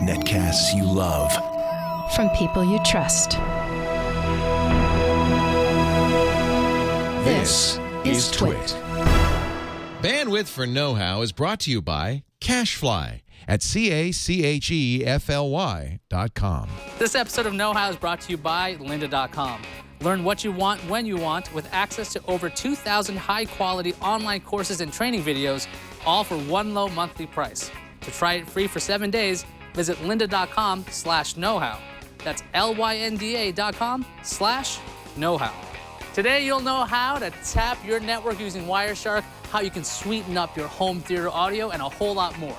Netcasts you love. From people you trust. This is Twit. Bandwidth for Know-How is brought to you by CacheFly at CacheFly.com. This episode of Know-How is brought to you by lynda.com. Learn what you want when you want with access to over 2,000 high-quality online courses and training videos, all for one low monthly price. To try it free for 7 days, visit lynda.com/knowhow. That's LYNDA.com/knowhow. Today, you'll know how to tap your network using Wireshark, how you can sweeten up your home theater audio, and a whole lot more.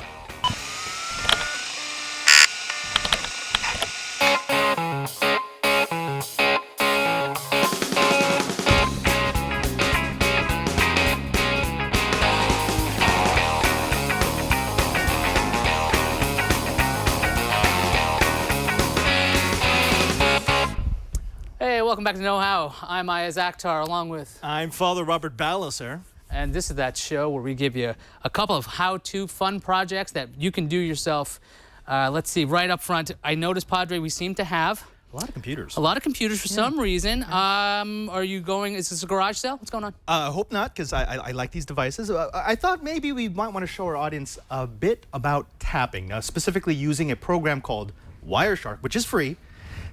Welcome back to Know How. I'm Ayaz Akhtar, along with... I'm Father Robert Ballasar. And this is that show where we give you a couple of how-to fun projects that you can do yourself. Let's see, right up front, I noticed, Padre, we seem to have... A lot of computers. A lot of computers for some reason. Are you going... Is this a garage sale? What's going on? I hope not, because I like these devices. I thought maybe we might want to show our audience a bit about tapping, specifically using a program called Wireshark, which is free,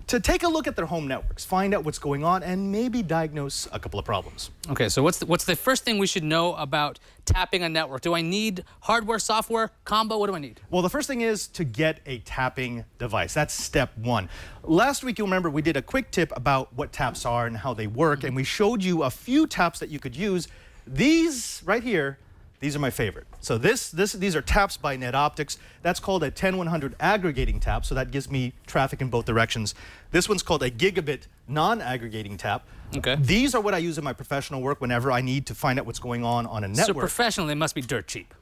to take a look at their home networks, find out what's going on, and maybe diagnose a couple of problems. Okay, so what's the first thing we should know about tapping a network? Do I need hardware, software, combo? What do I need? Well, the first thing is to get a tapping device. That's step one. Last week, you'll remember we did a quick tip about what taps are and how they work, and we showed you a few taps that you could use. These right here, these are my favorite. So these are taps by NetOptics. That's called a 10100 aggregating tap, so that gives me traffic in both directions. This one's called a gigabit non-aggregating tap. Okay. These are what I use in my professional work whenever I need to find out what's going on a network. So professional, they must be dirt cheap.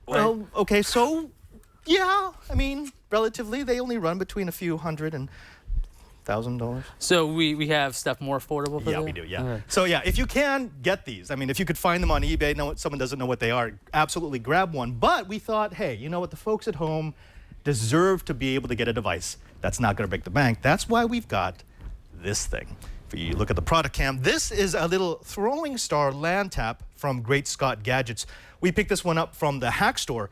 Well, okay, so yeah, I mean, relatively, they only run between a few hundred and $1,000. So we have stuff more affordable for Yeah, that? we do, yeah. Okay. So yeah, if you can get these, I mean, if you could find them on eBay, someone doesn't know what they are, absolutely grab one. But we thought, hey, you know what, the folks at home deserve to be able to get a device that's not going to break the bank. That's why we've got this thing. If you look at the product cam, this is a little throwing star LAN tap from Great Scott Gadgets. We picked this one up from the Hack Store.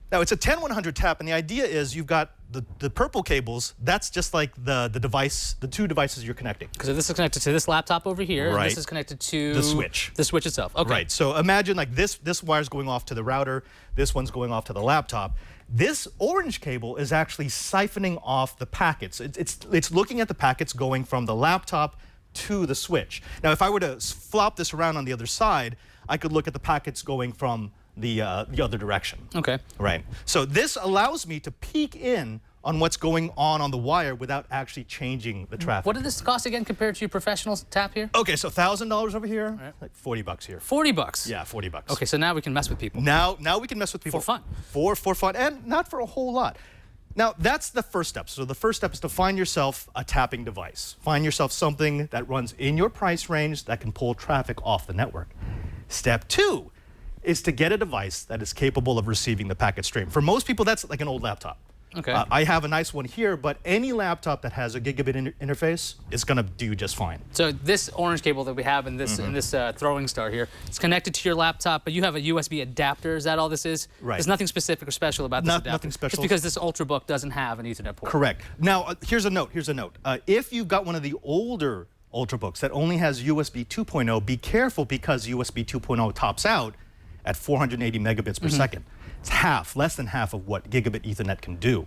Now, it's a 10100 tap, and the idea is you've got the purple cables. That's just like the device, the two devices you're connecting. So this is connected to this laptop over here, Right. and this is connected to... The switch. The switch itself, okay. Right, so imagine like this wire's going off to the router, this one's going off to the laptop. This orange cable is actually siphoning off the packets. It's looking at the packets going from the laptop to the switch. Now, if I were to flop this around on the other side, I could look at the packets going from the other direction. Okay. Right. So this allows me to peek in on what's going on the wire without actually changing the traffic. What did this cost again compared to your professional tap here? Okay, so $1,000 over here, Right. like $40 here. 40 bucks? Yeah, $40. Okay, so now we can mess with people. Now we can mess with people. For fun. For fun, and not for a whole lot. Now, that's the first step. So the first step is to find yourself a tapping device. Find yourself something that runs in your price range that can pull traffic off the network. Step two is to get a device that is capable of receiving the packet stream. For most people, that's like an old laptop. Okay. I have a nice one here, but any laptop that has a gigabit interface is going to do just fine. So this orange cable that we have in this throwing star here, it's connected to your laptop, but you have a USB adapter. Is that all this is? Right. There's nothing specific or special about this adapter. Nothing special. It's because this Ultrabook doesn't have an Ethernet port. Correct. Now, here's a note. If you've got one of the older Ultrabooks that only has USB 2.0, be careful because USB 2.0 tops out at 480 megabits per second. It's less than half of what gigabit Ethernet can do.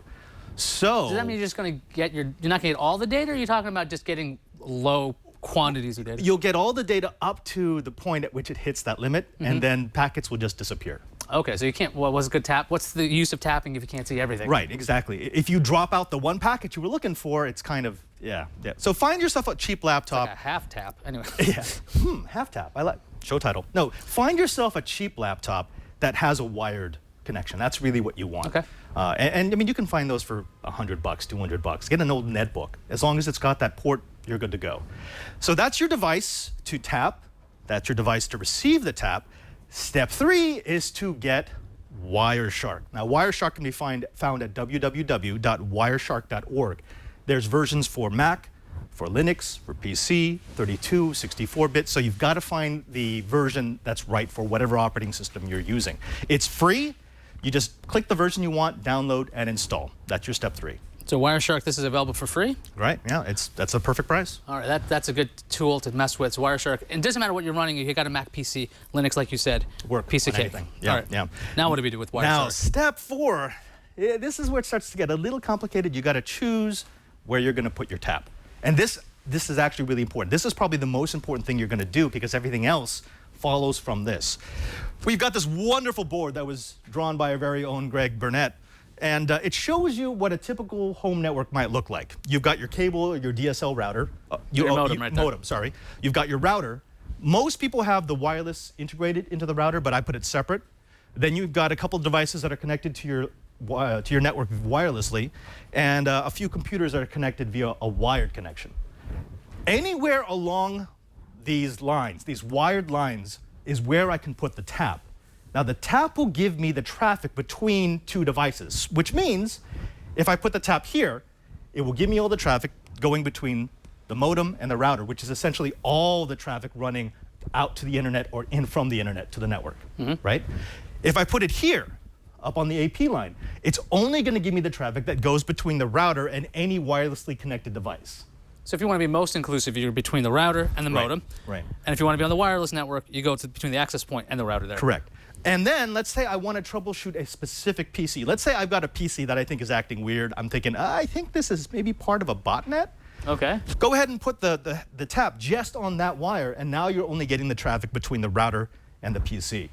So does that mean you're just going to get you're not going to get all the data, or are you talking about just getting low quantities of data? You'll get all the data up to the point at which it hits that limit, and then packets will just disappear. Okay, so you can't, well, what's a good tap? What's the use of tapping if you can't see everything? Right, exactly. If you drop out the one packet you were looking for, it's kind of, yeah. So find yourself a cheap laptop. Like a half tap, anyway. Yeah, half tap, I like, show title. No, find yourself a cheap laptop that has a wired connection. That's really what you want. Okay. And I mean, you can find those for $100, $200. Get an old netbook. As long as it's got that port, you're good to go. So that's your device to tap. That's your device to receive the tap. Step 3 is to get Wireshark. Now, Wireshark can be found at www.wireshark.org. There's versions for Mac, for Linux, for PC, 32, 64-bit. So you've got to find the version that's right for whatever operating system you're using. It's free. You just click the version you want, download, and install. That's your step 3. So Wireshark, this is available for free? Right, yeah, that's a perfect price. All right, that's a good tool to mess with. So Wireshark, it doesn't matter what you're running. You got a Mac, PC, Linux, like you said. Work piece of on cake. anything. Yeah, All right. yeah. Now what do we do with Wireshark? Now, step 4. This is where it starts to get a little complicated. You got to choose where you're going to put your tap. And this is actually really important. This is probably the most important thing you're going to do because everything else follows from this. We've got this wonderful board that was drawn by our very own Greg Burnett. And it shows you what a typical home network might look like. You've got your cable or your DSL router. Your modem right there. Modem, sorry. You've got your router. Most people have the wireless integrated into the router, but I put it separate. Then you've got a couple of devices that are connected to your network wirelessly, and a few computers that are connected via a wired connection. Anywhere along these lines, these wired lines, is where I can put the tap. Now, the tap will give me the traffic between two devices, which means if I put the tap here, it will give me all the traffic going between the modem and the router, which is essentially all the traffic running out to the internet or in from the internet to the network, right? If I put it here, up on the AP line, it's only going to give me the traffic that goes between the router and any wirelessly connected device. So if you want to be most inclusive, you're between the router and the modem. Right. And if you want to be on the wireless network, you go between the access point and the router there. Correct. And then let's say I want to troubleshoot a specific PC. Let's say I've got a PC that I think is acting weird. I'm thinking, I think this is maybe part of a botnet. Okay. Go ahead and put the tap just on that wire, and now you're only getting the traffic between the router and the PC.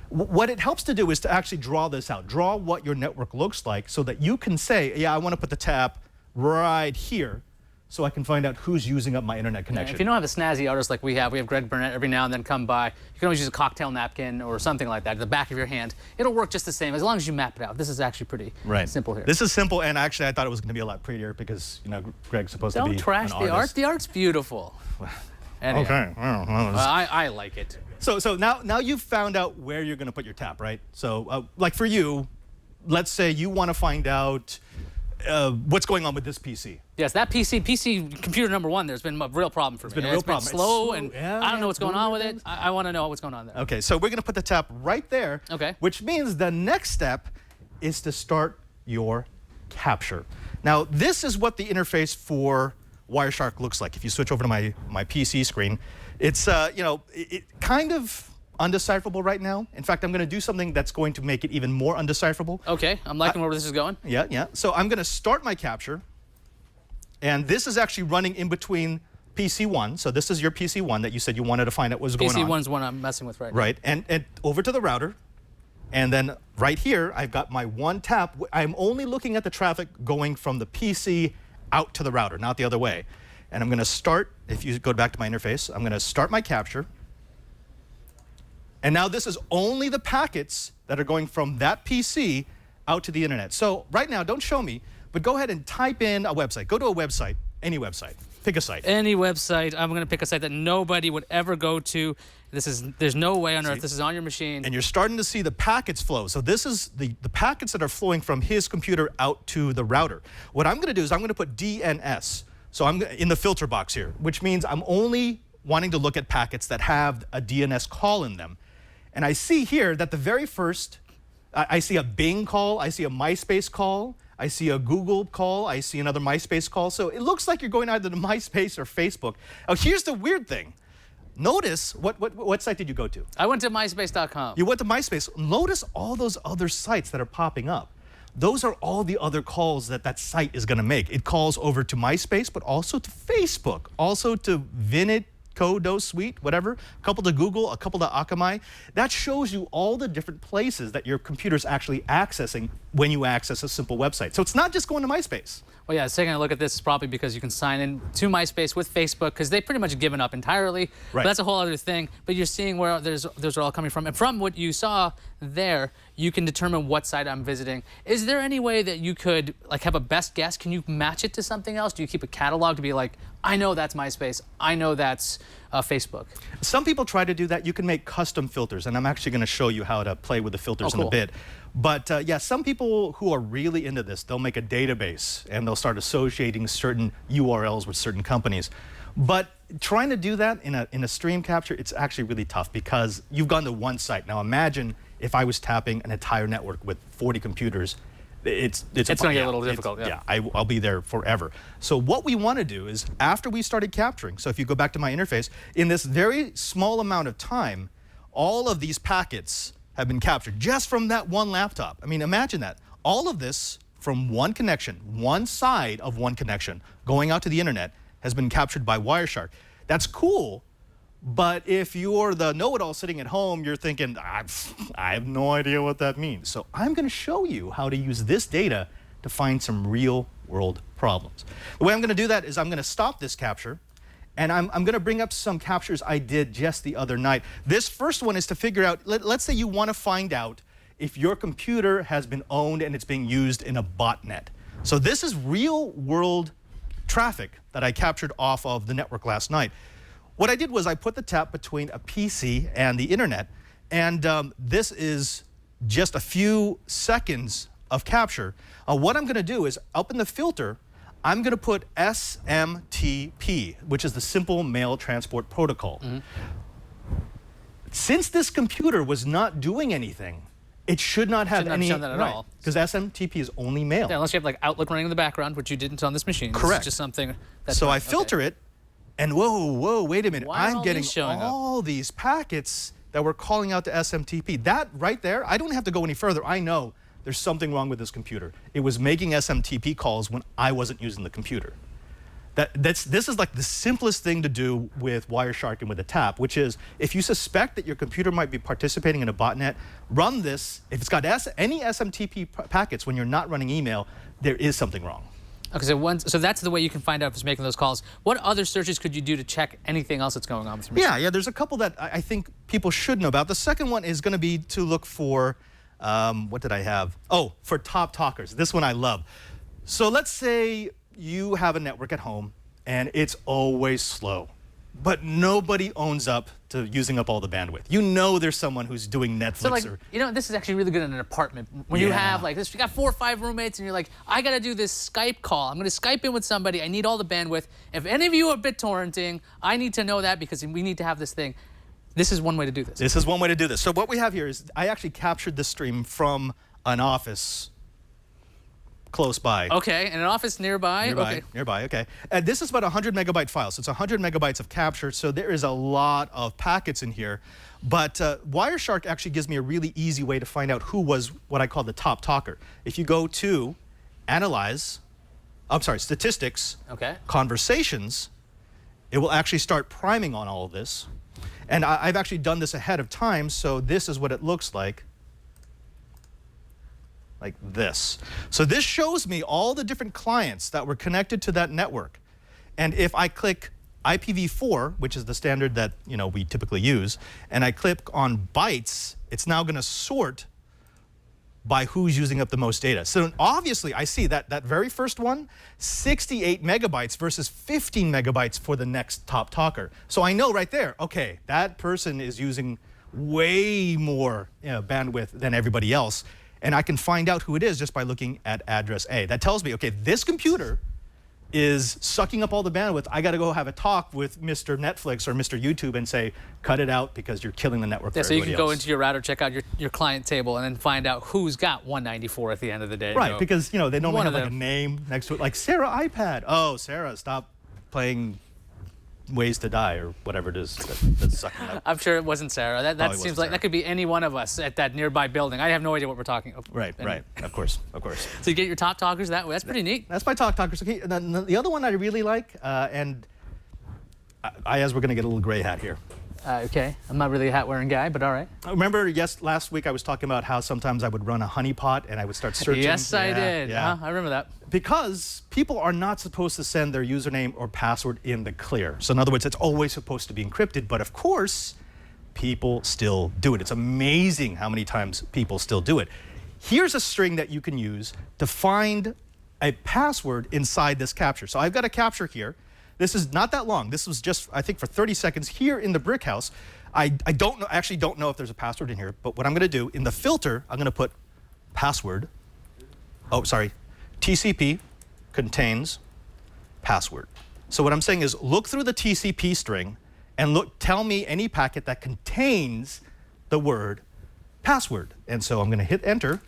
What it helps to do is to actually draw this out. Draw what your network looks like so that you can say, yeah, I want to put the tap right here, so I can find out who's using up my internet connection. If you don't have a snazzy artist like we have Greg Burnett every now and then come by. You can always use a cocktail napkin or something like that at the back of your hand. It'll work just the same as long as you map it out. This is actually pretty simple here. This is simple, and actually I thought it was going to be a lot prettier because, you know, Greg's supposed to be Don't trash an the art. artist. The art's beautiful. Anyway. Okay. I like it. So now you've found out where you're going to put your tap, right? So like for you, let's say you want to find out what's going on with this PC. Yes, that PC computer number 1, there's been a real problem for me. It's been a real problem. It's slow, It's and slow. I don't know what's going on with it. I want to know what's going on there. Okay, so we're going to put the tap right there. Okay. Which means the next step is to start your capture. Now, this is what the interface for Wireshark looks like. If you switch over to my PC screen, it's it kind of undecipherable right now. In fact, I'm going to do something that's going to make it even more undecipherable. Okay, I'm liking where this is going. Yeah. So I'm going to start my capture, and this is actually running in between PC1. So this is your PC1 that you said you wanted to find out what was going on. PC1's one I'm messing with right now. Right, and over to the router, and then right here I've got my one tap. I'm only looking at the traffic going from the PC out to the router, not the other way. And I'm going to start, if you go back to my interface, I'm going to start my capture. And now this is only the packets that are going from that PC out to the internet. So right now, don't show me, but go ahead and type in a website. Go to a website, any website. Pick a site. Any website. I'm going to pick a site that nobody would ever go to. There's no way on earth. This is on your machine. And you're starting to see the packets flow. So this is the packets that are flowing from his computer out to the router. What I'm going to do is I'm going to put DNS. So I'm in the filter box here, which means I'm only wanting to look at packets that have a DNS call in them. And I see here that the very first, I see a Bing call, I see a MySpace call, I see a Google call, I see another MySpace call. So it looks like you're going either to MySpace or Facebook. Now here's the weird thing. Notice, what site did you go to? I went to MySpace.com. You went to MySpace. Notice all those other sites that are popping up. Those are all the other calls that site is going to make. It calls over to MySpace, but also to Facebook, also to Vinit, Codo Suite, whatever, a couple to Google, a couple to Akamai. That shows you all the different places that your computer's actually accessing when you access a simple website. So it's not just going to MySpace. Well, yeah, taking a look at this is probably because you can sign in to MySpace with Facebook because they pretty much given up entirely. Right. But that's a whole other thing. But you're seeing where those are all coming from. And from what you saw there, you can determine what site I'm visiting. Is there any way that you could like have a best guess? Can you match it to something else? Do you keep a catalog to be like, I know that's MySpace, I know that's Facebook? Some people try to do that. You can make custom filters, and I'm actually going to show you how to play with the filters in a bit. But yeah, some people who are really into this, they'll make a database and they'll start associating certain URLs with certain companies. But trying to do that in a stream capture, it's actually really tough because you've gone to one site. Now imagine if I was tapping an entire network with 40 computers. It's going to get a little difficult. Yeah, I'll be there forever. So what we want to do is after we started capturing, so if you go back to my interface, in this very small amount of time, all of these packets have been captured just from that one laptop. I mean, imagine that. All of this from one connection, one side of one connection, going out to the internet, has been captured by Wireshark. That's cool, but if you're the know-it-all sitting at home, you're thinking, I have no idea what that means. So I'm going to show you how to use this data to find some real-world problems. The way I'm going to do that is I'm going to stop this capture, and I'm going to bring up some captures I did just the other night. This first one is to figure out, let's say you want to find out if your computer has been owned and it's being used in a botnet. So this is real-world traffic that I captured off of the network last night. What I did was I put the tap between a PC and the internet, and this is just a few seconds of capture. What I'm going to do is up in the filter, I'm going to put SMTP, which is the Simple Mail Transport Protocol. Since this computer was not doing anything, it should not have any. Shown that at all. Because SMTP is only mail. Yeah, unless you have like Outlook running in the background, which you didn't on this machine. Correct. This is just something that's so I filter it, and whoa, wait a minute. Why are I'm all getting these showing up? all these packets that were calling out to SMTP. That right there, I don't have to go any further. I know there's something wrong with this computer. It was making SMTP calls when I wasn't using the computer. This is like the simplest thing to do with Wireshark and with a tap, which is if you suspect that your computer might be participating in a botnet, run this. If it's got any SMTP packets when you're not running email, there is something wrong. Okay, so that's the way you can find out if it's making those calls. What other searches could you do to check anything else that's going on with your machine? Yeah, there's a couple that I think people should know about. The second one is going to be to look for, what did I have? Oh, for top talkers. This one I love. So let's say you have a network at home and it's always slow, but nobody owns up to using up all the bandwidth. You know there's someone who's doing Netflix. So like, you know, this is actually really good in an apartment. When you have like this, you got 4 or 5 roommates and you're like, I gotta do this Skype call. I'm gonna Skype in with somebody. I need all the bandwidth. If any of you are BitTorrenting, I need to know that because we need to have this thing. This is one way to do this. This is one way to do this. So what we have here is I actually captured the stream from an office close by. Okay, in an office nearby? Nearby, okay. And this is about a 100 megabyte file, so it's 100 megabytes of capture, so there is a lot of packets in here. But Wireshark actually gives me a really easy way to find out who was what I call the top talker. If you go to Statistics, Conversations, it will actually start priming on all of this. And I've actually done this ahead of time, so this is what it looks like this. So this shows me all the different clients that were connected to that network. And if I click IPv4, which is the standard that we typically use, and I click on bytes, it's now going to sort by who's using up the most data. So obviously I see that very first one, 68 megabytes versus 15 megabytes for the next top talker. So I know right there, okay, that person is using way more bandwidth than everybody else. And I can find out who it is just by looking at address A. That tells me, okay, this computer is sucking up all the bandwidth. I got to go have a talk with Mr. Netflix or Mr. YouTube and say, cut it out because you're killing the network for everybody else. So you can go into your router, check out your client table, and then find out who's got 194 at the end of the day. Right, because they normally have like a name next to it, like Sarah iPad. Oh, Sarah, stop playing Ways to Die or whatever it is that's sucking up. I'm sure it wasn't Sarah. That seems like Sarah. That could be any one of us at that nearby building. I have no idea what we're talking about. Right. Of course. So you get your top talkers that way. That's pretty neat. That's my top talkers. Okay, and the other one I really like, and as we're going to get a little gray hat here, Okay, I'm not really a hat-wearing guy, but all right. Remember, last week I was talking about how sometimes I would run a honeypot and I would start searching. Yes, I did. Yeah. I remember that. Because people are not supposed to send their username or password in the clear. So in other words, it's always supposed to be encrypted, but of course, people still do it. It's amazing how many times people still do it. Here's a string that you can use to find a password inside this capture. So I've got a capture here. This is not that long. This was just, I think, for 30 seconds here in the brick house. I actually don't know if there's a password in here, but what I'm going to do, in the filter, I'm going to put password. Oh, sorry. TCP contains password. So what I'm saying is look through the TCP string and tell me any packet that contains the word password. And so I'm going to hit enter.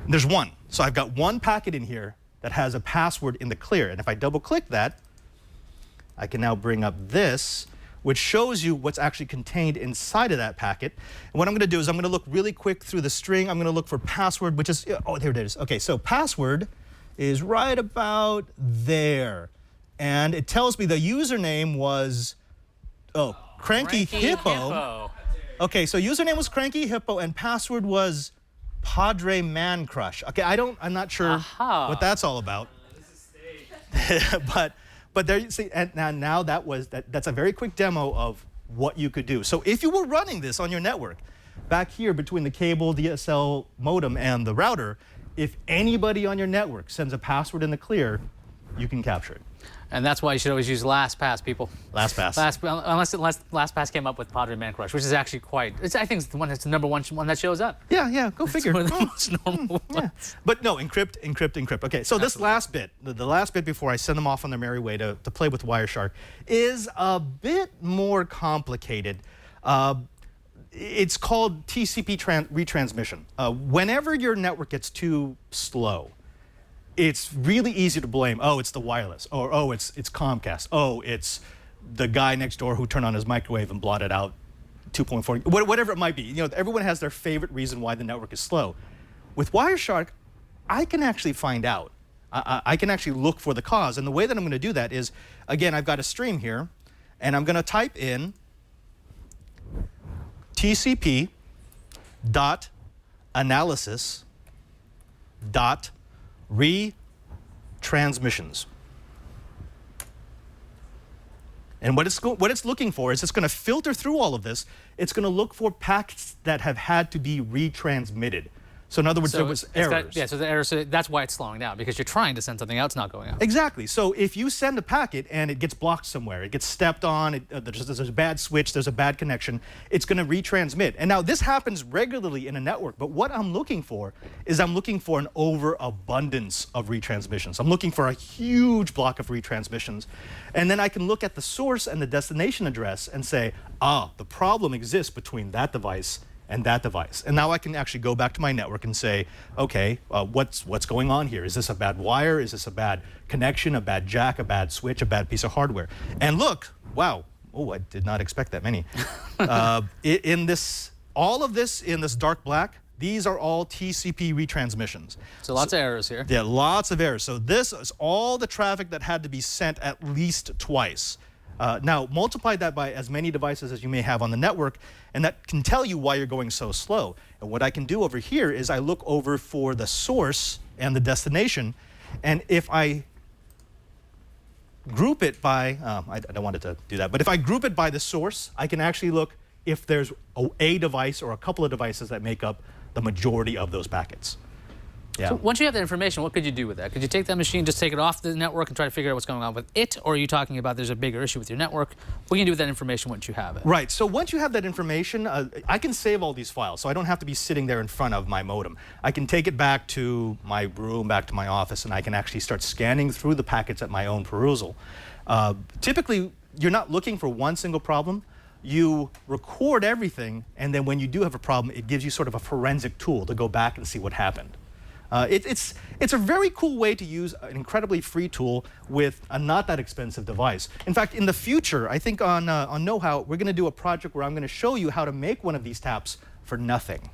And there's one. So I've got one packet in here that has a password in the clear. And if I double click that, I can now bring up this, which shows you what's actually contained inside of that packet. And what I'm going to do is I'm going to look really quick through the string. I'm going to look for password, which is, oh, there it is. OK, so password is right about there. And it tells me the username was, Cranky Hippo. OK, so username was Cranky Hippo, and password was Padre Man Crush. OK, I'm not sure what that's all about. But there you see, and now that's a very quick demo of what you could do. So if you were running this on your network, back here between the cable, DSL modem, and the router, if anybody on your network sends a password in the clear, you can capture it. And that's why you should always use LastPass, people. LastPass. Unless LastPass came up with Padre Man Crush, which is actually I think it's the one that's the number one that shows up. Yeah, go figure. One of the most normal ones. Yeah. But no, encrypt. Okay, so this last bit, the last bit before I send them off on their merry way to play with Wireshark, is a bit more complicated. It's called TCP retransmission. Whenever your network gets too slow, it's really easy to blame, it's the wireless, or it's Comcast, it's the guy next door who turned on his microwave and blotted out 2.4, whatever it might be. You know, everyone has their favorite reason why the network is slow. With Wireshark, I can actually find out. I can actually look for the cause, and the way that I'm going to do that is, again, I've got a stream here, and I'm going to type in TCP dot analysis dot retransmissions. And what it's looking for is it's going to filter through all of this. It's going to look for packets that have had to be retransmitted. So in other words, there was errors. So the errors, that's why it's slowing down, because you're trying to send something out, it's not going out. Exactly. So if you send a packet and it gets blocked somewhere, it gets stepped on, there's a bad switch, there's a bad connection, it's going to retransmit. And now this happens regularly in a network, but what I'm looking for is I'm looking for an overabundance of retransmissions. I'm looking for a huge block of retransmissions. And then I can look at the source and the destination address and say, the problem exists between that device and that device. And now I can actually go back to my network and say, okay, what's going on here? Is this a bad wire? Is this a bad connection, a bad jack, a bad switch, a bad piece of hardware? And look, wow, I did not expect that many. All of this in this dark black, these are all TCP retransmissions. So lots of errors here. Yeah, lots of errors. So this is all the traffic that had to be sent at least twice. Now, multiply that by as many devices as you may have on the network, and that can tell you why you're going so slow. And what I can do over here is I look over for the source and the destination, and if I group it by, I don't want it to do that, but if I group it by the source, I can actually look if there's a device or a couple of devices that make up the majority of those packets. Yeah. So once you have that information, what could you do with that? Could you take that machine, just take it off the network and try to figure out what's going on with it? Or are you talking about there's a bigger issue with your network? What can you do with that information once you have it? Right. So once you have that information, I can save all these files. So I don't have to be sitting there in front of my modem. I can take it back to my room, back to my office, and I can actually start scanning through the packets at my own perusal. Typically, you're not looking for one single problem. You record everything, and then when you do have a problem, it gives you sort of a forensic tool to go back and see what happened. It's a very cool way to use an incredibly free tool with a not that expensive device. In fact, in the future, I think on Know How, we're going to do a project where I'm going to show you how to make one of these taps for nothing,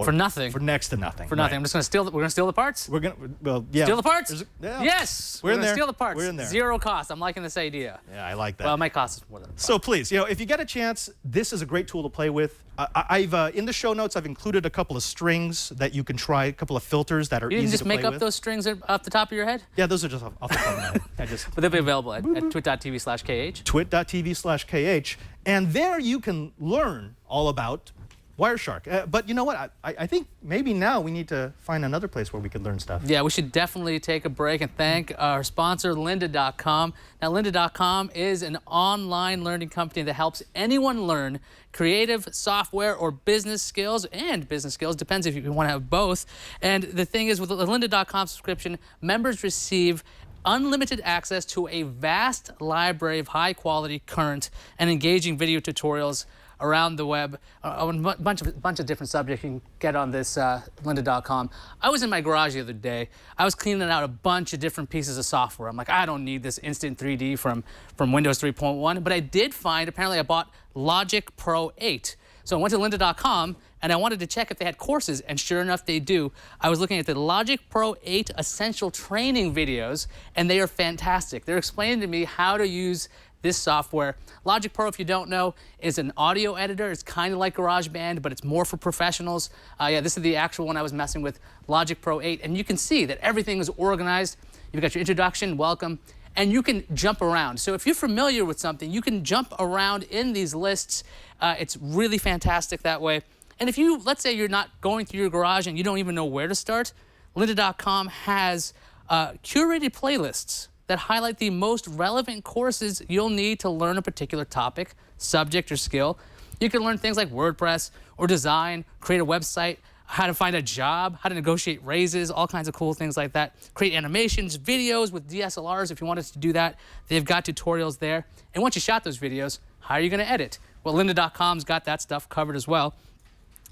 For nothing. For next to nothing. For nothing. Right. I'm just going to steal. We're going to steal the parts. We're gonna. Well, yeah. Steal the parts. Yeah. Yes. We're in going to there. steal the parts. We're in there. Zero cost. I'm liking this idea. Yeah, I like that. Well, it might cost us more than. So please, if you get a chance, this is a great tool to play with. I've in the show notes, I've included a couple of strings that you can try, a couple of filters that are You easy didn't to just play make up with. those strings off the top of your head? Yeah, those are just off the top of my head. But they'll be available at twit.tv/KH. twit.tv/KH, and there you can learn all about Wireshark. But you know what? I think maybe now we need to find another place where we can learn stuff. Yeah, we should definitely take a break and thank our sponsor, lynda.com. Now, lynda.com is an online learning company that helps anyone learn creative software or business skills, depends if you want to have both. And the thing is, with the lynda.com subscription, members receive unlimited access to a vast library of high-quality, current, and engaging video tutorials around the web on a bunch of different subjects you can get on this lynda.com. I was in my garage the other day. I was cleaning out a bunch of different pieces of software. I'm like, I don't need this instant 3D from Windows 3.1, but I did find, apparently I bought Logic Pro 8. So I went to lynda.com and I wanted to check if they had courses, and sure enough, they do. I was looking at the Logic Pro 8 Essential Training videos, and they are fantastic. They're explaining to me how to use this software. Logic Pro, if you don't know, is an audio editor. It's kind of like GarageBand, but it's more for professionals. Yeah, this is the actual one I was messing with, Logic Pro 8, and you can see that everything is organized. You've got your introduction, welcome, and you can jump around. So if you're familiar with something, you can jump around in these lists. It's really fantastic that way. And if you, let's say you're not going through your garage and you don't even know where to start, lynda.com has curated playlists that highlight the most relevant courses you'll need to learn a particular topic, subject, or skill. You can learn things like WordPress or design, create a website, how to find a job, how to negotiate raises, all kinds of cool things like that. Create animations, videos with DSLRs if you wanted to do that. They've got tutorials there. And once you shot those videos, how are you going to edit? Well, lynda.com's got that stuff covered as well.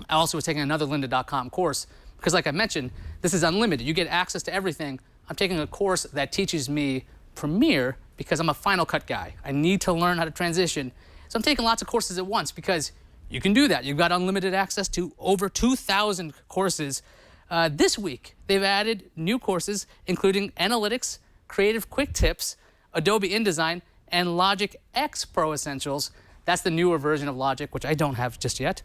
I also was taking another lynda.com course because, like I mentioned, this is unlimited. You get access to everything. I'm taking a course that teaches me Premiere because I'm a Final Cut guy. I need to learn how to transition. So I'm taking lots of courses at once because you can do that. You've got unlimited access to over 2,000 courses. This week, they've added new courses, including Analytics, Creative Quick Tips, Adobe InDesign, and Logic X Pro Essentials. That's the newer version of Logic, which I don't have just yet.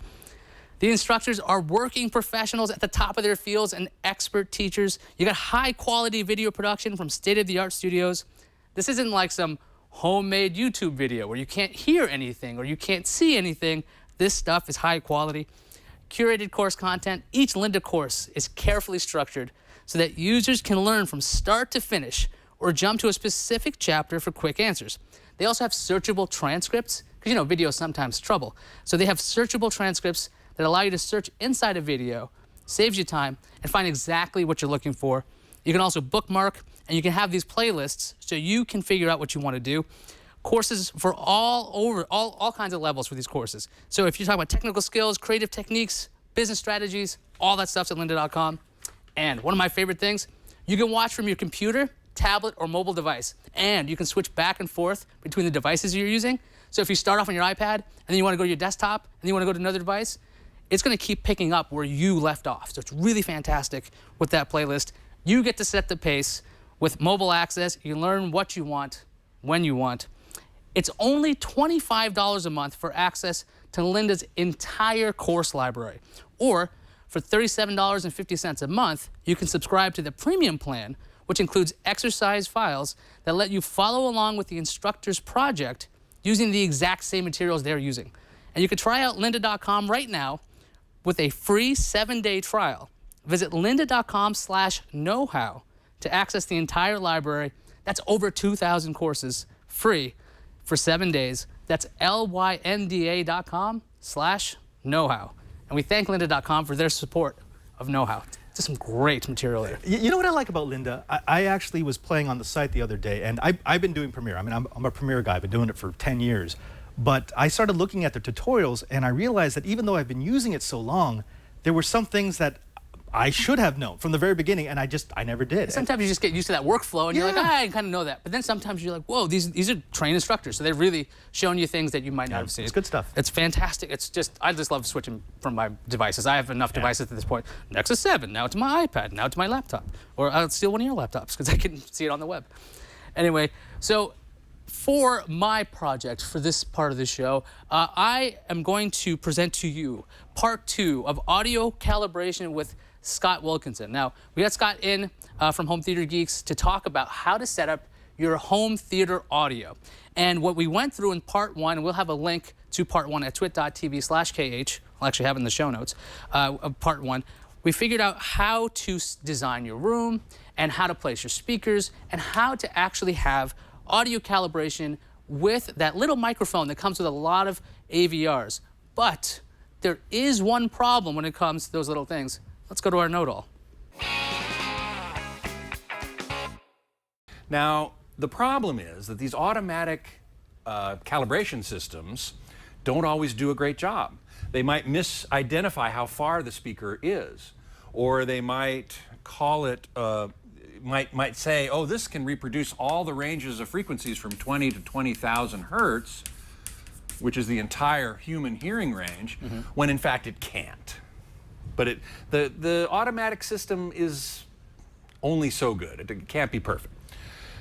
The instructors are working professionals at the top of their fields and expert teachers. You got high-quality video production from state-of-the-art studios. This isn't like some homemade YouTube video where you can't hear anything or you can't see anything. This stuff is high quality. Curated course content. Each Lynda course is carefully structured so that users can learn from start to finish or jump to a specific chapter for quick answers. They also have searchable transcripts because, you know, video is sometimes trouble. So they have searchable transcripts that allow you to search inside a video, saves you time, and find exactly what you're looking for. You can also bookmark, and you can have these playlists so you can figure out what you want to do. Courses for all kinds of levels for these courses. So if you're talking about technical skills, creative techniques, business strategies, all that stuff's at lynda.com. And one of my favorite things, you can watch from your computer, tablet, or mobile device. And you can switch back and forth between the devices you're using. So if you start off on your iPad, and then you want to go to your desktop, and then you want to go to another device, it's going to keep picking up where you left off. So it's really fantastic with that playlist. You get to set the pace with mobile access. You learn what you want, when you want. It's only $25 a month for access to Lynda's entire course library. Or for $37.50 a month, you can subscribe to the premium plan, which includes exercise files that let you follow along with the instructor's project using the exact same materials they're using. And you can try out lynda.com right now with a free 7-day trial. Visit lynda.com/knowhow to access the entire library. That's over 2,000 courses, free for 7 days. That's lynda.com/knowhow. And we thank lynda.com for their support of Know-How. Just some great material there. You know what I like about Lynda? I actually was playing on the site the other day, and I've been doing Premiere. I mean, I'm a Premiere guy. I've been doing it for 10 years. But I started looking at the tutorials, and I realized that even though I've been using it so long, there were some things that I should have known from the very beginning, and I never did. Sometimes you just get used to that workflow, and you're like, I kind of know that. But then sometimes you're like, whoa, these are trained instructors, so they're really showing you things that you might not have seen. It's good stuff. It's fantastic. I just love switching from my devices. I have enough devices at this point. Nexus 7, now to my iPad, now to my laptop. Or I'll steal one of your laptops because I can see it on the web. Anyway, so for my project, for this part of the show, I am going to present to you part 2 of audio calibration with Scott Wilkinson. Now, we got Scott in from Home Theater Geeks to talk about how to set up your home theater audio. And what we went through in part 1, and we'll have a link to part 1 at twit.tv/KH. I'll actually have it in the show notes of part 1. We figured out how to design your room and how to place your speakers and how to actually have audio calibration with that little microphone that comes with a lot of AVRs. But there is one problem when it comes to those little things. Let's go to our know-it-all. Now, the problem is that these automatic calibration systems don't always do a great job. They might misidentify how far the speaker is, or they might call it, might say, oh, this can reproduce all the ranges of frequencies from 20 to 20,000 hertz, which is the entire human hearing range, when in fact it can't. But the automatic system is only so good. It can't be perfect.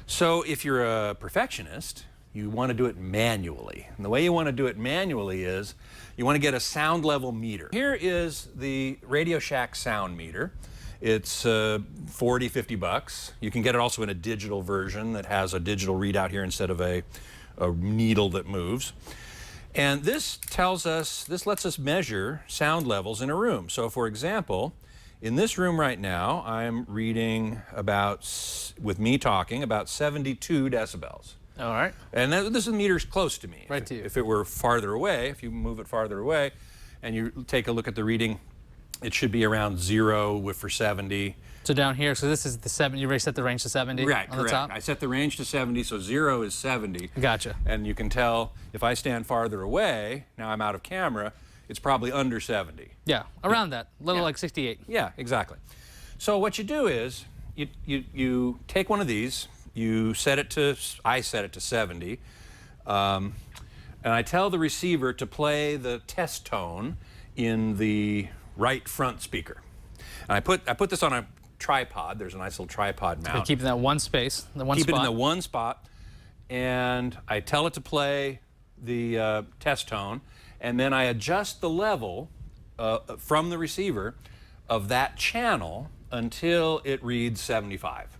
So if you're a perfectionist, you want to do it manually. And the way you want to do it manually is you want to get a sound level meter. Here is the Radio Shack sound meter. It's 40, 50 bucks. You can get it also in a digital version that has a digital readout here instead of a needle that moves. And this lets us measure sound levels in a room. So for example, in this room right now, I'm reading with me talking, about 72 decibels. All right. And this meter's close to me. Right to you. If it were farther away, if you move it farther away, and you take a look at the reading, it should be around 0 for 70. So down here, so this is the 7, you already set the range to 70 right, on correct. the top? I set the range to 70, so 0 is 70. Gotcha. And you can tell if I stand farther away, now I'm out of camera, it's probably under 70. Yeah, around that, little like 68. Yeah, exactly. So what you do is you take one of these, I set it to 70, and I tell the receiver to play the test tone in the right front speaker. And I put this on a tripod. There's a nice little tripod mount. Keep it in that one space, the one spot. Keep it in the one spot, and I tell it to play the test tone, and then I adjust the level from the receiver of that channel until it reads 75.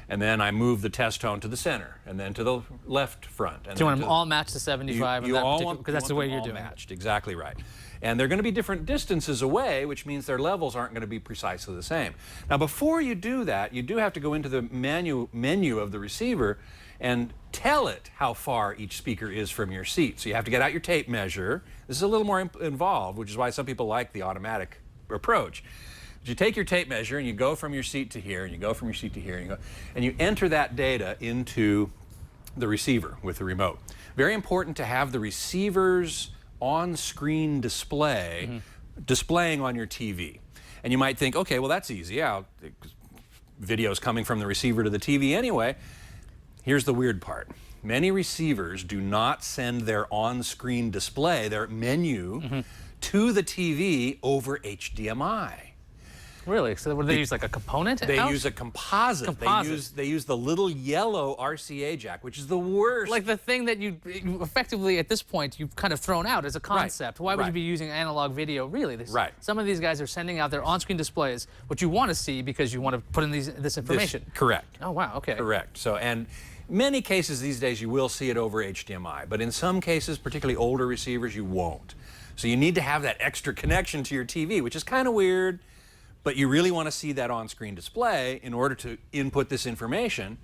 And then I move the test tone to the center, and then to the left front. And do you want them all matched to 75? Because that's the way you're doing matched, exactly right. And they're going to be different distances away, which means their levels aren't going to be precisely the same. Now, before you do that, you do have to go into the menu of the receiver and tell it how far each speaker is from your seat. So you have to get out your tape measure. This is a little more involved, which is why some people like the automatic approach. But you take your tape measure and you go from your seat to here, and you go from your seat to here, and you enter that data into the receiver with the remote. Very important to have the receiver's on-screen display displaying on your TV. And you might think, okay, well that's easy. Video's coming from the receiver to the TV anyway. Here's the weird part. Many receivers do not send their on-screen display, their menu, to the TV over HDMI. Really? So what do they use, like a component? They use a composite. They use the little yellow RCA jack, which is the worst. Like the thing that you effectively, at this point, you've kind of thrown out as a concept. Why would you be using analog video? Really? Some of these guys are sending out their on-screen displays, what you want to see because you want to put in this information. Correct. Oh, wow, okay. Correct. So, and many cases these days you will see it over HDMI, but in some cases, particularly older receivers, you won't. So you need to have that extra connection to your TV, which is kind of weird. But you really want to see that on-screen display in order to input this information.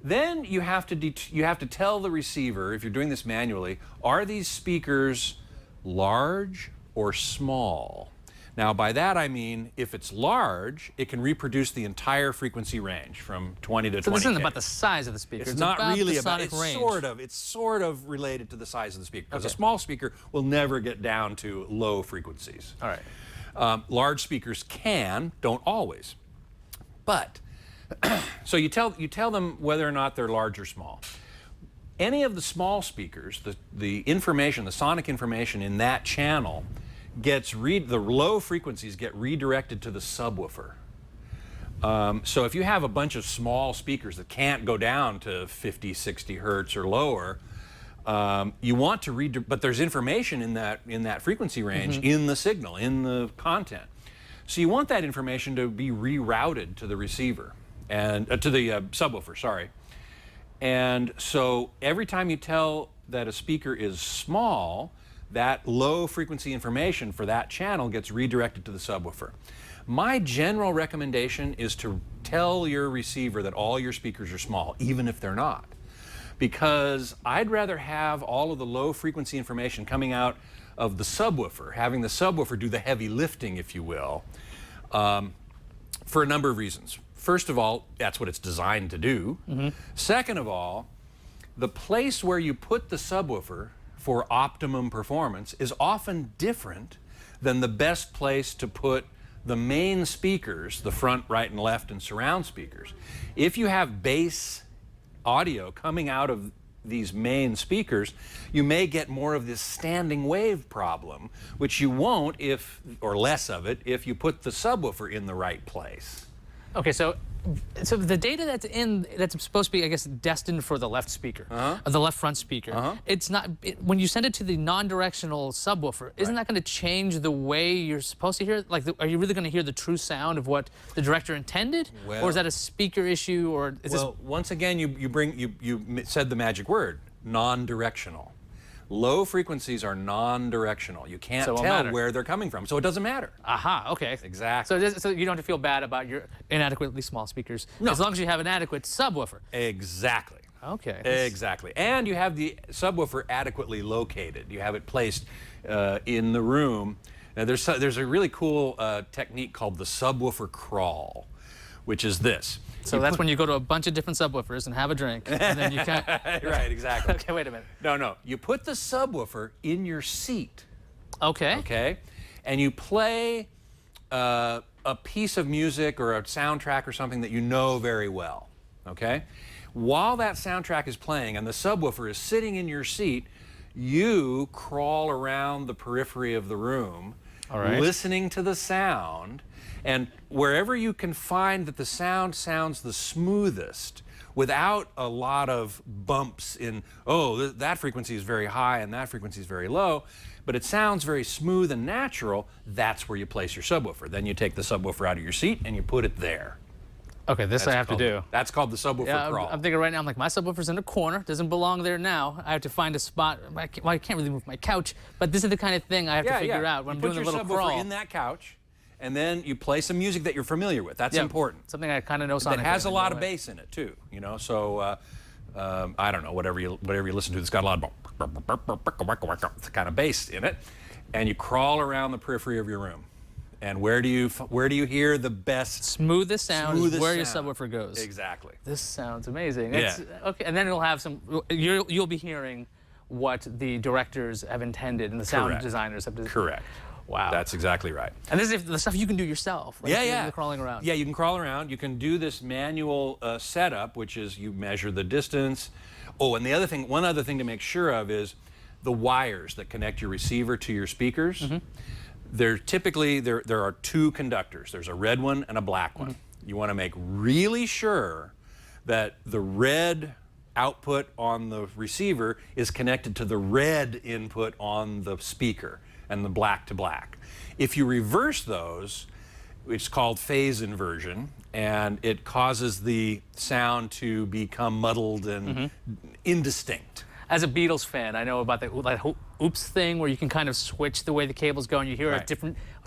Then you have to tell the receiver, if you're doing this manually, are these speakers large or small? Now by that I mean, if it's large, it can reproduce the entire frequency range from 20 to 20K. So this isn't about the size of the speaker. It's not really about the sonic range. It's sort of related to the size of the speaker. Because a small speaker will never get down to low frequencies. All right. Large speakers can, don't always. But, so you tell them whether or not they're large or small. Any of the small speakers, the information, the sonic information in that channel the low frequencies get redirected to the subwoofer. So if you have a bunch of small speakers that can't go down to 50, 60 hertz or lower, you want to but there's information in that frequency range in the signal, in the content. So you want that information to be rerouted to the receiver and to the subwoofer, sorry. And so every time you tell that a speaker is small, that low frequency information for that channel gets redirected to the subwoofer. My general recommendation is to tell your receiver that all your speakers are small, even if they're not. Because I'd rather have all of the low frequency information coming out of the subwoofer, having the subwoofer do the heavy lifting, if you will, for a number of reasons. First of all, that's what it's designed to do. Second of all, the place where you put the subwoofer for optimum performance is often different than the best place to put the main speakers, the front, right, and left, and surround speakers. If you have bass audio coming out of these main speakers, you may get more of this standing wave problem, which you won't or less of it, if you put the subwoofer in the right place. Okay, so the data that's supposed to be, I guess, destined for the left speaker, the left front speaker, it's not, when you send it to the non-directional subwoofer, isn't that going to change the way you're supposed to hear it? Like, are you really going to hear the true sound of what the director intended? Or is that a speaker issue, or is this... Once again, you said the magic word, non-directional. Low frequencies are non-directional. You can't tell where they're coming from, so it doesn't matter. Aha, okay. Exactly. So you don't have to feel bad about your inadequately small speakers, as long as you have an adequate subwoofer. Exactly. Okay. Exactly. And you have the subwoofer adequately located. You have it placed in the room. Now, there's a really cool technique called the subwoofer crawl, which is this. So that's when you go to a bunch of different subwoofers and have a drink, and then you can't... Right, exactly. Okay, wait a minute. No. You put the subwoofer in your seat. Okay. Okay? And you play a piece of music or a soundtrack or something that you know very well. Okay? While that soundtrack is playing and the subwoofer is sitting in your seat, you crawl around the periphery of the room, listening to the sound. And wherever you can find that the sound sounds the smoothest, without a lot of bumps in, that frequency is very high and that frequency is very low, but it sounds very smooth and natural, that's where you place your subwoofer. Then you take the subwoofer out of your seat and you put it there. Okay, this I have to do. That's called the subwoofer crawl. I'm thinking right now, I'm like, my subwoofer's in a corner, doesn't belong there now. I have to find a spot. I can't really move my couch, but this is the kind of thing I have to figure out when I'm doing the little crawl. You put your subwoofer in that couch, and then you play some music that you're familiar with. That's important. Something I kind of know sonically. That has a lot of bass in it too. You know, so I don't know, whatever you listen to that's got a lot of kind of bass in it, and you crawl around the periphery of your room. And where do you hear the best smoothest sound? Where your subwoofer goes. Exactly. This sounds amazing. Yeah. Okay, and then it'll have some. You'll be hearing what the directors have intended and the sound designers have. Correct. Wow. That's exactly right. And this is the stuff you can do yourself. Right? Yeah. The crawling around. Yeah, you can crawl around. You can do this manual setup, which is you measure the distance. Oh, and one other thing to make sure of is the wires that connect your receiver to your speakers. There are two conductors. There's a red one and a black one. You want to make really sure that the red output on the receiver is connected to the red input on the speaker, and the black to black. If you reverse those, it's called phase inversion, and it causes the sound to become muddled and indistinct. As a Beatles fan, I know about that oops thing where you can kind of switch the way the cables go and you hear a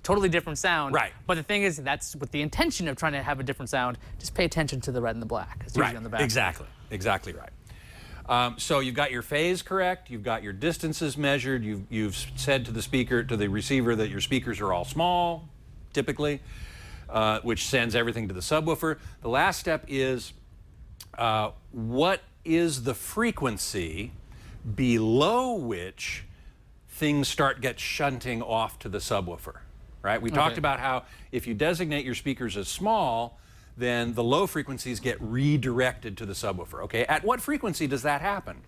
totally different sound. Right. But the thing is, that's with the intention of trying to have a different sound. Just pay attention to the red and the black. It's usually on the back. Exactly right. So you've got your phase correct, you've got your distances measured, you've said to the receiver that your speakers are all small, typically, which sends everything to the subwoofer. The last step is what is the frequency below which things get shunting off to the subwoofer, right? We talked about how if you designate your speakers as small, then the low frequencies get redirected to the subwoofer, okay? At what frequency does that happen?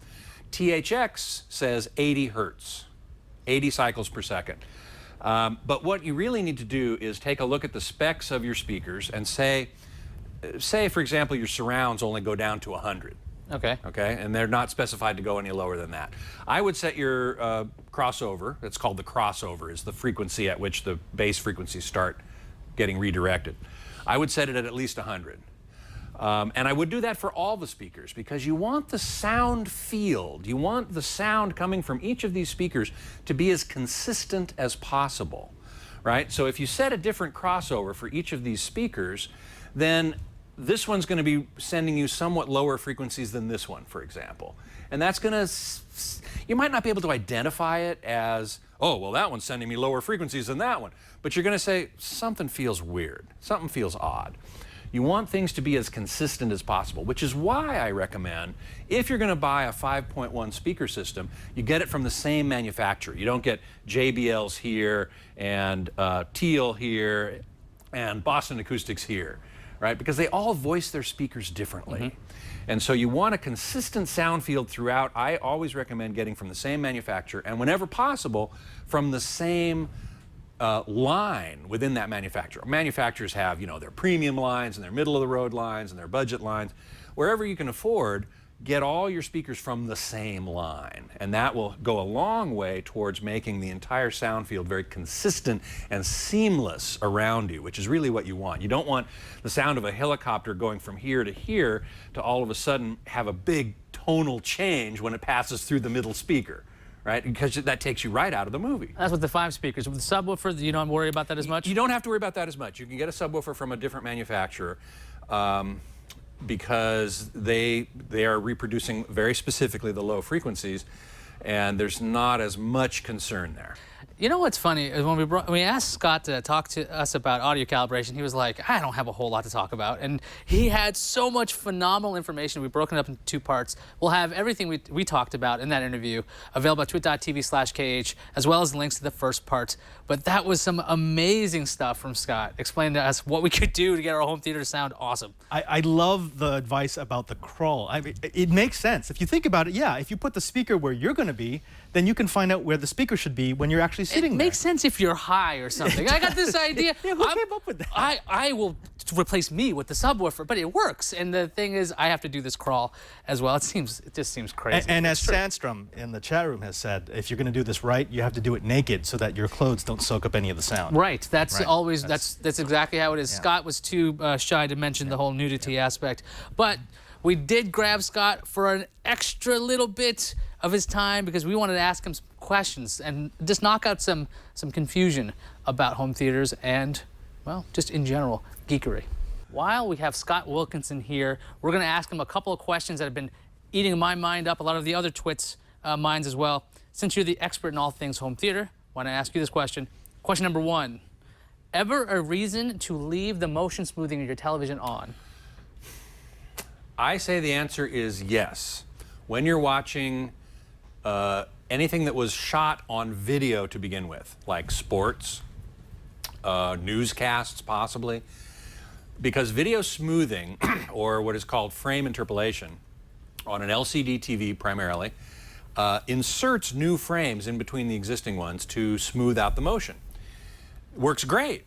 THX says 80 hertz, 80 cycles per second. But what you really need to do is take a look at the specs of your speakers and say, for example, your surrounds only go down to 100. Okay. Okay, and they're not specified to go any lower than that. I would set your crossover, it's called the crossover, is the frequency at which the bass frequencies start getting redirected. I would set it at least 100. And I would do that for all the speakers because you want the sound field, you want the sound coming from each of these speakers to be as consistent as possible, right? So if you set a different crossover for each of these speakers, then this one's going to be sending you somewhat lower frequencies than this one, for example. And that's going to, you might not be able to identify it as, oh, well, that one's sending me lower frequencies than that one. But you're going to say, something feels weird, something feels odd. You want things to be as consistent as possible, which is why I recommend, if you're going to buy a 5.1 speaker system, you get it from the same manufacturer. You don't get JBLs here and Teal here and Boston Acoustics here, right? Because they all voice their speakers differently. And so you want a consistent sound field throughout. I always recommend getting from the same manufacturer and whenever possible from the same line within that manufacturer. Manufacturers have, you know, their premium lines and their middle of the road lines and their budget lines. Wherever you can afford, get all your speakers from the same line. And that will go a long way towards making the entire sound field very consistent and seamless around you, which is really what you want. You don't want the sound of a helicopter going from here to all of a sudden have a big tonal change when it passes through the middle speaker. Right? Because that takes you right out of the movie. That's with the 5 speakers. With the subwoofer, you don't worry about that as much? You don't have to worry about that as much. You can get a subwoofer from a different manufacturer because they are reproducing very specifically the low frequencies, and there's not as much concern there. You know what's funny is when we asked Scott to talk to us about audio calibration, he was like, I don't have a whole lot to talk about. And he had so much phenomenal information. We've broken it up into 2 parts. We'll have everything we talked about in that interview available at twit.tv/KH, as well as links to the first part. But that was some amazing stuff from Scott, explaining to us what we could do to get our home theater to sound awesome. I love the advice about the crawl. I mean, it makes sense. If you think about it, yeah, if you put the speaker where you're going to be, then you can find out where the speaker should be when you're actually sitting there. It makes sense if you're high or something. I got this idea. Yeah, who came up with that? I will replace me with the subwoofer, but it works. And the thing is, I have to do this crawl as well. It just seems crazy. And as Sandstrom in the chat room has said, if you're going to do this right, you have to do it naked so that your clothes don't soak up any of the sound. Right. That's always that's exactly how it is. Yeah. Scott was too shy to mention the whole nudity aspect, but we did grab Scott for an extra little bit of his time because we wanted to ask him some questions and just knock out some confusion about home theaters and, well, just in general, geekery. While we have Scott Wilkinson here, we're going to ask him a couple of questions that have been eating my mind up, a lot of the other twits' minds as well. Since you're the expert in all things home theater, I want to ask you this question. Question number 1, ever a reason to leave the motion smoothing of your television on? I say the answer is yes. When you're watching anything that was shot on video to begin with, like sports, newscasts possibly, because video smoothing, or what is called frame interpolation, on an LCD TV primarily, inserts new frames in between the existing ones to smooth out the motion. Works great,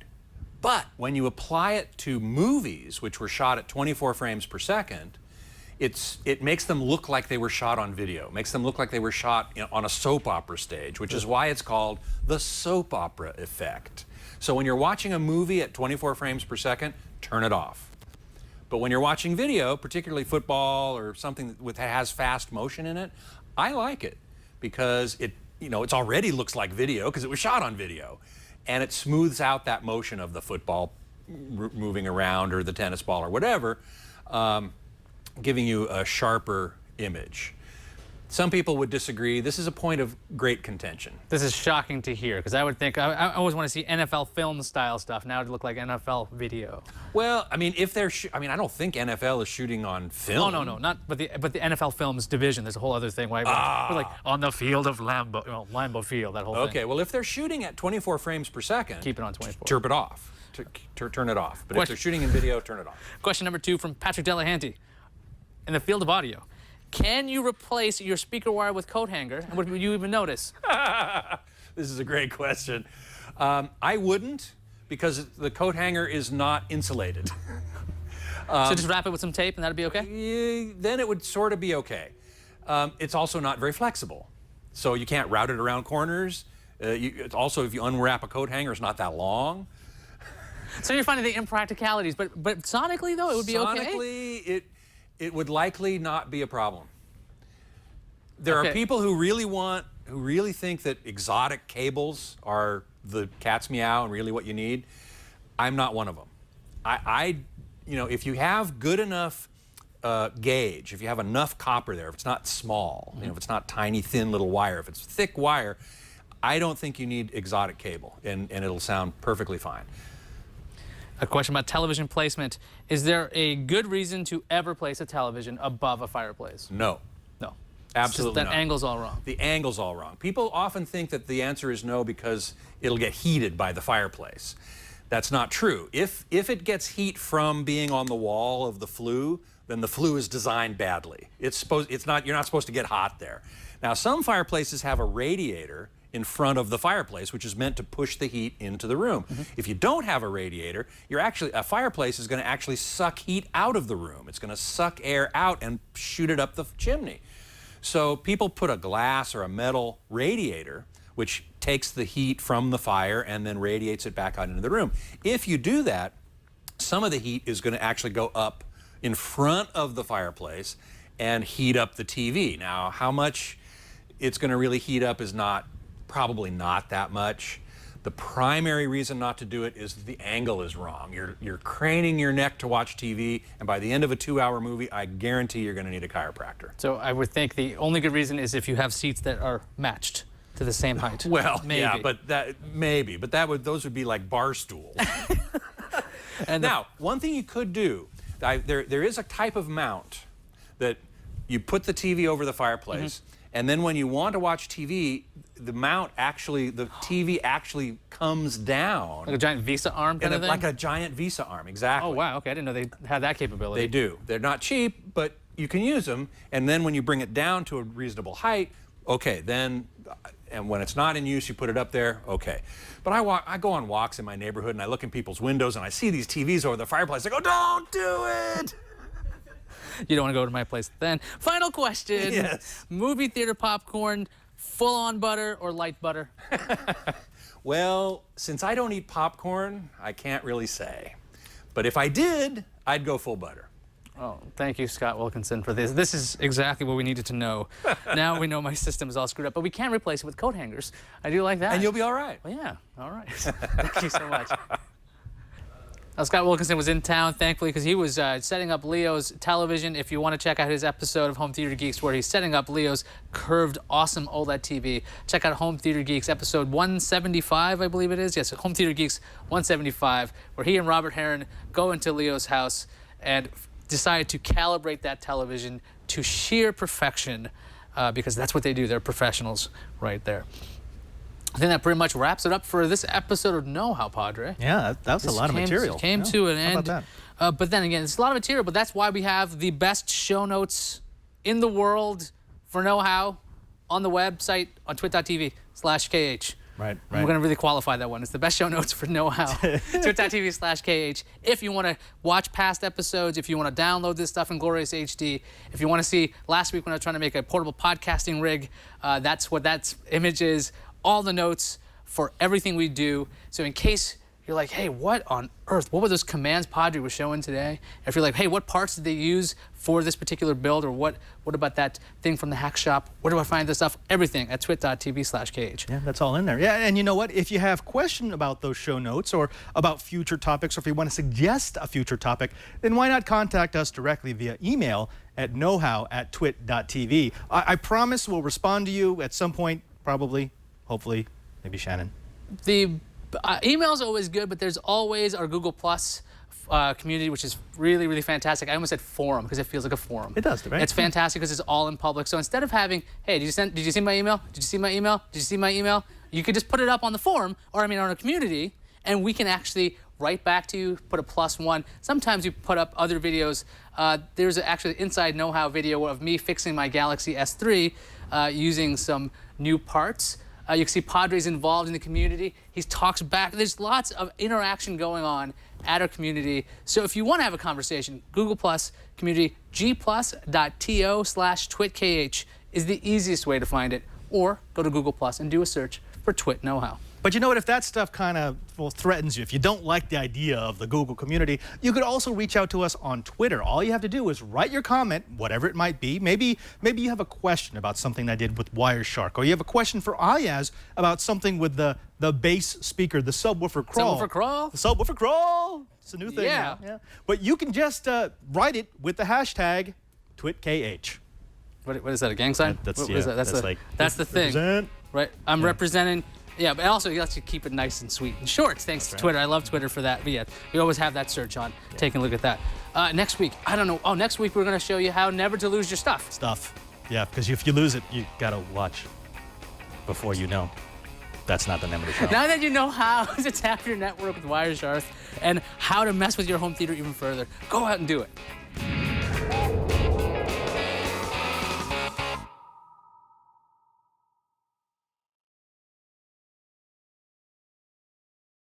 but when you apply it to movies, which were shot at 24 frames per second, it makes them look like they were shot on video, makes them look like they were shot on a soap opera stage, which is why it's called the soap opera effect. So when you're watching a movie at 24 frames per second, turn it off. But when you're watching video, particularly football or something that has fast motion in it, I like it because it already looks like video because it was shot on video, and it smooths out that motion of the football moving around or the tennis ball or whatever. Giving you a sharper image. Some people would disagree. This is a point of great contention. This is shocking to hear, because I would think, I always want to see NFL film style stuff. Now it'd look like NFL video. Well, I mean, if they're, I don't think NFL is shooting on film. Oh, no, but the NFL Films division, there's a whole other thing. We're like, on the field of Lambeau Field, that whole thing. Okay, well, if they're shooting at 24 frames per second, keep it on 24. Turn it off. Turn it off. But if they're shooting in video, turn it off. Question number 2 from Patrick Delahanty. In the field of audio, can you replace your speaker wire with coat hanger, and would you even notice? This is a great question. I wouldn't, because the coat hanger is not insulated. So just wrap it with some tape and that'd be okay? Then it would sort of be okay. It's also not very flexible, so you can't route it around corners. Also, if you unwrap a coat hanger, it's not that long. So you're finding the impracticalities, but sonically, though, it would be okay? Sonically, it would likely not be a problem. There are people who really think that exotic cables are the cat's meow and really what you need. I'm not one of them. If you have good enough gauge, if you have enough copper there, if it's not small, if it's not tiny, thin little wire, if it's thick wire, I don't think you need exotic cable, and it'll sound perfectly fine. A question about television placement. Is there a good reason to ever place a television above a fireplace? No. No. Absolutely not. That angle's all wrong. The angle's all wrong. People often think that the answer is no because it'll get heated by the fireplace. That's not true. If it gets heat from being on the wall of the flue, then the flue is designed badly. You're not supposed to get hot there. Now, some fireplaces have a radiator in front of the fireplace, which is meant to push the heat into the room. If you don't have a radiator, a fireplace is going to actually suck heat out of the room. It's going to suck air out and shoot it up the chimney. So people put a glass or a metal radiator, which takes the heat from the fire and then radiates it back out into the room. If you do that, some of the heat is going to actually go up in front of the fireplace and heat up the TV. Now, how much it's going to really heat up is probably not that much. The primary reason not to do it is the angle is wrong. You're craning your neck to watch TV, and by the end of a 2-hour movie, I guarantee you're going to need a chiropractor. So I would think the only good reason is if you have seats that are matched to the same height. Well, maybe. Yeah, but those would be like bar stools. And now, one thing you could do, there is a type of mount that you put the TV over the fireplace, and then when you want to watch TV, the TV actually comes down. Like a giant Visa arm kind of thing? Like a giant Visa arm, exactly. Oh, wow, okay, I didn't know they had that capability. They do. They're not cheap, but you can use them, and then when you bring it down to a reasonable height, okay, then, and when it's not in use, you put it up there, okay. But I go on walks in my neighborhood, and I look in people's windows, and I see these TVs over the fireplace. I go, don't do it! You don't want to go to my place then. Final question. Yes. Movie theater popcorn, full-on butter or light butter? Well, since I don't eat popcorn, I can't really say. But if I did, I'd go full butter. Oh, thank you, Scott Wilkinson, for this. This is exactly what we needed to know. Now we know my system is all screwed up, but we can replace it with coat hangers. I do like that. And you'll be all right. Well, yeah, all right. Thank you so much. Scott Wilkinson was in town, thankfully, because he was setting up Leo's television. If you want to check out his episode of Home Theater Geeks where he's setting up Leo's curved, awesome OLED TV, check out Home Theater Geeks episode 175, I believe it is. Yes, Home Theater Geeks 175, where he and Robert Heron go into Leo's house and decide to calibrate that television to sheer perfection, because that's what they do. They're professionals right there. I think that pretty much wraps it up for this episode of Know How, Padre. Yeah, that was a lot of material. Came to an end. How about that? But then again, it's a lot of material, but that's why we have the best show notes in the world for Know How on the website on twit.tv/KH. Right. We're going to really qualify that one. It's the best show notes for Know How. twit.tv/KH. If you want to watch past episodes, if you want to download this stuff in glorious HD, if you want to see last week when I was trying to make a portable podcasting rig, that's what that image is. All the notes for everything we do. So in case you're like, hey, what on earth? What were those commands Padre was showing today? If you're like, hey, what parts did they use for this particular build, or what about that thing from the hack shop? Where do I find this stuff? Everything at twit.tv/KH. Yeah, that's all in there. Yeah, and you know what? If you have questions about those show notes or about future topics, or if you want to suggest a future topic, then why not contact us directly via email at knowhow@twit.tv. I promise we'll respond to you at some point, probably, hopefully, maybe Shannon. The email's always good, but there's always our Google Plus community, which is really, really fantastic. I almost said forum because it feels like a forum. It does, right? It's fantastic because it's all in public. So instead of having, hey, did you see my email? Did you see my email? Did you see my email? You could just put it up on the forum, or on a community, and we can actually write back to you, put a +1. Sometimes you put up other videos. There's actually an inside know-how video of me fixing my Galaxy S3 using some new parts. You can see Padre's involved in the community. He talks back. There's lots of interaction going on at our community. So if you want to have a conversation, Google Plus community, gplus.to/TwitKH is the easiest way to find it. Or go to Google Plus and do a search for Twit Know-How. But you know what, if that stuff kind of threatens you, if you don't like the idea of the Google community, you could also reach out to us on Twitter. All you have to do is write your comment, whatever it might be. Maybe you have a question about something I did with Wireshark, or you have a question for Ayaz about something with the bass speaker, the subwoofer crawl. Subwoofer crawl? The subwoofer crawl. It's a new thing now. Yeah. But you can just write it with the hashtag TwitKH. What is that, a gang sign? That's the thing. Represent. Right, I'm representing. Yeah, but also you have to keep it nice and sweet and short. Thanks to Twitter. I love Twitter for that. But yeah, we always have that search on. Taking a look at that. Next week, I don't know. Oh, next week we're going to show you how never to lose your stuff. Yeah, because if you lose it, you got to watch before you know. That's not the name of the show. Now that you know how to tap your network with Wireshark and how to mess with your home theater even further, go out and do it.